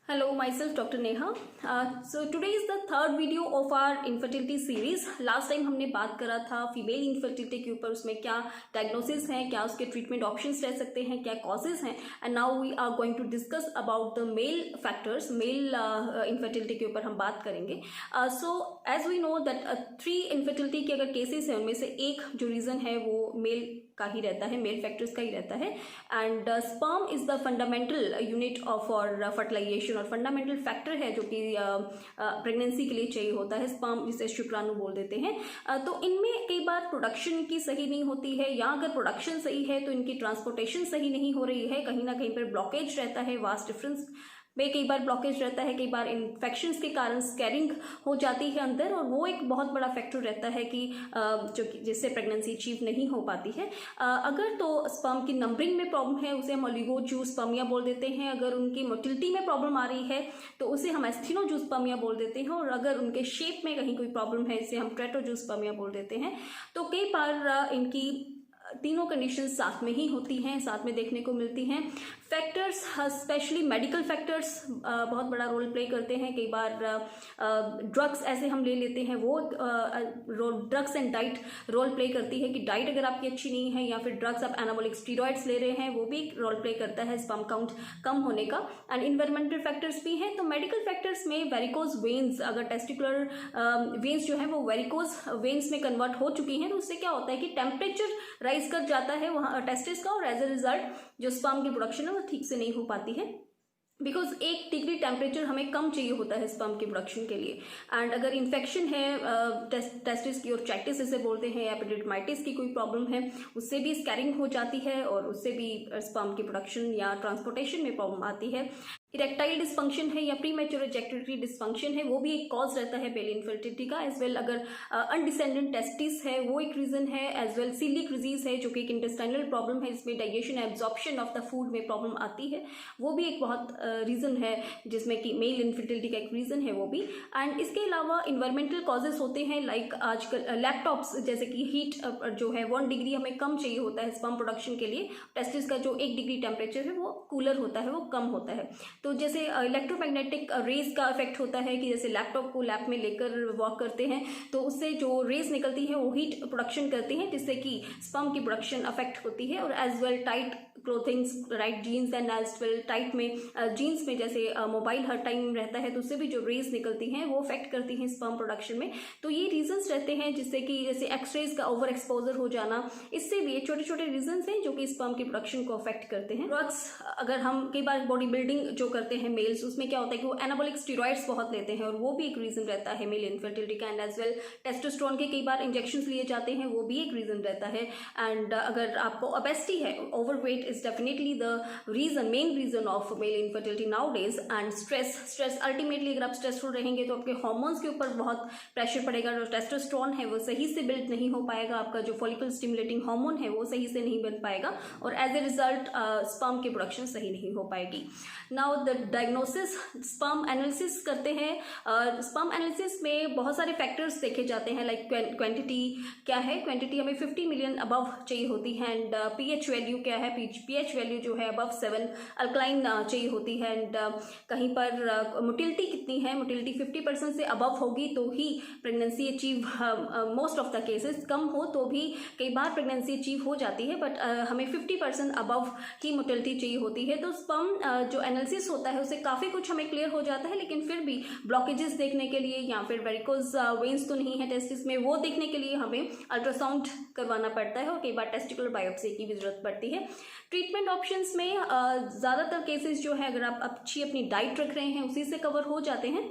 Hello, myself Dr. Neha. So today is the third video of our infertility series. Last time हमने बात करा था female infertility के ऊपर, उसमें क्या डायग्नोसिस हैं, क्या उसके ट्रीटमेंट ऑप्शंस रह सकते हैं, क्या कॉजेज हैं, and now we are going to discuss about the male factors. Male infertility के ऊपर हम बात करेंगे. So as we know that 3 infertility के अगर केसेस हैं उनमें से एक जो रीज़न है वो मेल का ही रहता है, मेल फैक्टर्स का ही रहता है. And sperm is the fundamental unit of for fertilisation और फंडामेंटल फैक्टर है जो कि प्रेगनेंसी के लिए चाहिए होता है. स्पर्म जिसे शुक्राणु बोल देते हैं. तो इनमें कई बार प्रोडक्शन की सही नहीं होती है, या अगर प्रोडक्शन सही है तो इनकी ट्रांसपोर्टेशन सही नहीं हो रही है, कहीं ना कहीं पर ब्लॉकेज रहता है. वास्ट डिफरेंस में कई बार ब्लॉकेज रहता है, कई बार इन्फेक्शंस के कारण स्कैरिंग हो जाती है अंदर, और वो एक बहुत बड़ा फैक्टर रहता है कि जो कि जिससे प्रेगनेंसी अचीव नहीं हो पाती है. अगर तो स्पर्म की नंबरिंग में प्रॉब्लम है उसे हम ओलिगोजूस्पर्मिया बोल देते हैं. अगर उनकी मोटिलिटी में प्रॉब्लम आ रही है तो उसे हम एस्थेनोजूस्पर्मिया बोल देते हैं. और अगर उनके शेप में कहीं कोई प्रॉब्लम है इसे हम ट्रेटोजूस्पर्मिया बोल देते हैं. तो कई बार इनकी तीनों कंडीशन साथ में ही होती हैं, साथ में देखने को मिलती हैं. फैक्टर्स स्पेशली मेडिकल फैक्टर्स बहुत बड़ा रोल प्ले करते हैं. कई बार ड्रग्स ऐसे हम ले लेते हैं, वो drugs and diet role play करती है कि डाइट अगर आपकी अच्छी नहीं है या फिर ड्रग्स आप एनाबॉलिक स्टीरॉइड्स ले रहे हैं, वो भी रोल प्ले करता है स्पर्म काउंट कम होने का. एंड इन्वायरमेंटल फैक्टर्स भी हैं. तो मेडिकल फैक्टर्स में वेरिकोज वेन्स, अगर टेस्टिकुलर वेन्स जो है वो वेरिकोज वेन्स में कन्वर्ट हो चुकी हैं तो उससे क्या होता है कि टेम्परेचर राइज कर जाता है वहाँ टेस्टिस का, और एज ए रिजल्ट जो स्पर्म की प्रोडक्शन है वो ठीक से नहीं हो पाती है. बिकॉज 1 डिग्री टेम्परेचर हमें कम चाहिए होता है स्पर्म की प्रोडक्शन के लिए. एंड अगर इन्फेक्शन है टेस्टिस की, और चैक्टिस इसे बोलते हैं, या एपिडिडमाइटिस की कोई प्रॉब्लम है, उससे भी स्कैरिंग हो जाती है और उससे भी स्पर्म की प्रोडक्शन या ट्रांसपोर्टेशन में प्रॉब्लम आती है. इरेक्टाइल डिस्फंक्शन है या प्रीमेच्योर इजैक्यूलेटरी डिस्फंक्शन है, वो भी एक कॉज रहता है मेल इनफर्टिलिटी का. एज वेल अगर अनडिसेंडेंट टेस्टिस है वो एक रीजन है. एज वेल सीलिक डिजीज है जो कि एक इंटेस्टाइनल प्रॉब्लम है, इसमें digestion absorption of the food में प्रॉब्लम आती है, वो भी एक बहुत रीजन है जिसमें कि मेल इनफर्टिलिटी का एक रीजन है वो भी. एंड इसके अलावा इन्वायरमेंटल कॉजेस होते हैं, लाइक आजकल लैपटॉप्स, जैसे कि हीट जो है 1 डिग्री हमें कम चाहिए होता है स्पर्म प्रोडक्शन के लिए. टेस्टिस का जो 1 डिग्री टेम्परेचर है वो कूलर होता है, वो कम होता है. तो जैसे इलेक्ट्रोमैग्नेटिक रेज का इफेक्ट होता है कि जैसे लैपटॉप को लैब में लेकर वॉक करते हैं तो उससे जो रेज निकलती है वो हीट प्रोडक्शन करती हैं, जिससे कि स्पर्म की प्रोडक्शन अफेक्ट होती है. और as well tight clothings, right jeans and as well tight में जीन्स में जैसे मोबाइल हर टाइम रहता है तो उससे भी जो रेज निकलती हैं वो अफेक्ट करती हैं स्पर्म प्रोडक्शन में. तो ये रीजंस रहते हैं जिससे कि जैसे एक्सरेज का ओवर एक्सपोजर हो जाना, इससे भी छोटे छोटे रीजंस हैं जो कि स्पर्म की प्रोडक्शन को अफेक्ट करते हैं. ड्रग्स, अगर हम कई बार बॉडी बिल्डिंग जो करते हैं मेल्स, उसमें क्या होता है कि वो एनाबॉलिक स्टीरॉइड्स बहुत लेते हैं और वो भी एक रीजन रहता है मेल इनफर्टिलिटी का. एंड एज वेल टेस्टोस्टेरोन के कई बार इंजेक्शंस लिए जाते हैं, वो भी एक रीजन रहता है. एंड अगर आपको ओबेसिटी है, overweight is definitely the reason, main reason of male infertility nowadays. And stress ultimately अगर आप स्ट्रेसफुल रहेंगे तो आपके हार्मोन्स के ऊपर बहुत प्रेशर पड़ेगा. जो टेस्टोस्टेरोन है वो सही से बिल्ड नहीं हो पाएगा, आपका जो फॉलिकल स्टिमुलेटिंग हार्मोन है वो सही से नहीं बन पाएगा, और एज ए रिजल्ट स्पर्म की प्रोडक्शन सही नहीं हो पाएगी. Now the diagnosis, sperm analysis करते हैं. स्पर्म एनालिसिस में बहुत सारे फैक्टर्स देखे जाते हैं, लाइक क्वांटिटी क्या है. क्वांटिटी हमें 50 मिलियन अबव चाहिए होती है. एंड पीएच वैल्यू क्या है, पीएच वैल्यू जो है अबव 7 अल्कलाइन चाहिए होती है. एंड कहीं पर मोटिलिटी कितनी है, मोटिलिटी 50% से अबव होगी तो ही pregnancy achieve, most of the cases. कम हो तो भी कई बार प्रेगनेंसी अचीव हो जाती है, बट हमें 50% अबव की मोटिलिटी चाहिए होती है. तो स्पर्म जो एनालिसिस होता है उससे काफ़ी कुछ हमें क्लियर हो जाता है, लेकिन फिर भी ब्लॉकेजेस देखने के लिए या फिर वेरिकोज वेन्स तो नहीं है टेस्टिस में, वो देखने के लिए हमें अल्ट्रासाउंड करवाना पड़ता है, और कई बार टेस्टिकुलर बायोप्सी की भी जरूरत पड़ती है. ट्रीटमेंट ऑप्शन्स में ज़्यादातर केसेस जो है अगर आप अच्छी अपनी डाइट रख रहे हैं उसी से कवर हो जाते हैं.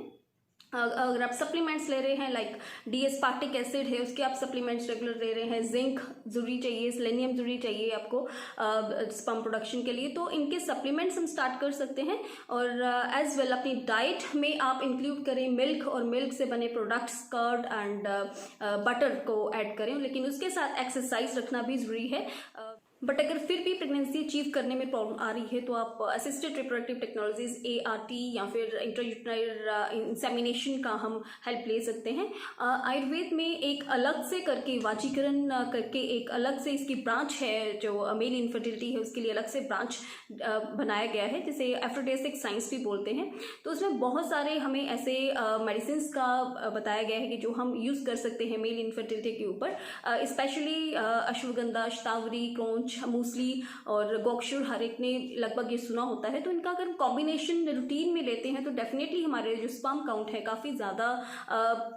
अगर आप सप्लीमेंट्स ले रहे हैं, लाइक डी-एस्पार्टिक एसिड है उसके आप सप्लीमेंट्स रेगुलर ले रहे हैं, जिंक जरूरी चाहिए, सेलेनियम जरूरी चाहिए आपको स्पर्म प्रोडक्शन के लिए, तो इनके सप्लीमेंट्स हम स्टार्ट कर सकते हैं. और एज वेल अपनी डाइट में आप इंक्लूड करें मिल्क, और मिल्क से बने प्रोडक्ट्स, कर्ड एंड बटर को ऐड करें, लेकिन उसके साथ एक्सरसाइज रखना भी ज़रूरी है. बट अगर फिर भी प्रेगनेंसी अचीव करने में प्रॉब्लम आ रही है तो आप असिस्टेड रिप्रोडक्टिव टेक्नोलॉजीज ART या फिर इंट्रायूटेराइन इंसेमिनेशन का हम हेल्प ले सकते हैं। आयुर्वेद में एक अलग से करके वाजीकरण करके एक अलग से इसकी ब्रांच है, जो मेल इनफर्टिलिटी है उसके लिए अलग से ब्रांच बनाया गया है, जिसे एफ्रोडेसिक साइंस भी बोलते हैं। तो उसमें बहुत सारे हमें ऐसे मेडिसिन का बताया गया है कि जो हम यूज़ कर सकते हैं मेल इनफर्टिलिटी के ऊपर, स्पेशली अश्वगंधा, शतावरी, क्रोंच, मूसली और गोक्षुर, हर एक ने लगभग ये सुना होता है। तो इनका अगर कॉम्बिनेशन रूटीन में लेते हैं तो डेफिनेटली हमारे जो स्पर्म काउंट है काफ़ी ज़्यादा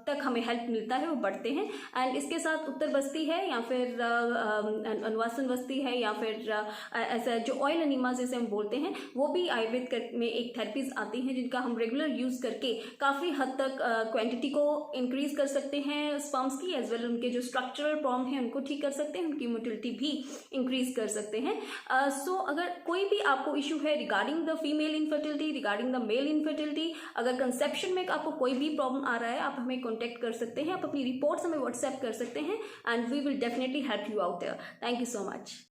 तक हमें हेल्प मिलता है, वो बढ़ते हैं। एंड इसके साथ उत्तर बस्ती है या फिर अनुवासन बस्ती है या फिर ऐसा जो ऑयल अनीमा जैसे हम बोलते हैं, वो भी आयुर्वेद में एक थेरेपीज आती हैं जिनका हम रेगुलर यूज़ करके काफ़ी हद तक क्वांटिटी को इंक्रीज कर सकते हैं स्पर्म्स की, एज वेल उनके जो स्ट्रक्चरल प्रॉब्लम है उनको ठीक कर सकते हैं, उनकी मोटिलिटी भी इंक्रीज कर सकते हैं। सो अगर कोई भी आपको इशू है regarding the female infertility, regarding the male infertility, अगर कंसेप्शन में आपको कोई भी प्रॉब्लम आ रहा है, आप हमें कॉन्टैक्ट कर सकते हैं, आप अपनी रिपोर्ट्स हमें व्हाट्सएप कर सकते हैं and we will definitely help you out there. Thank you so much.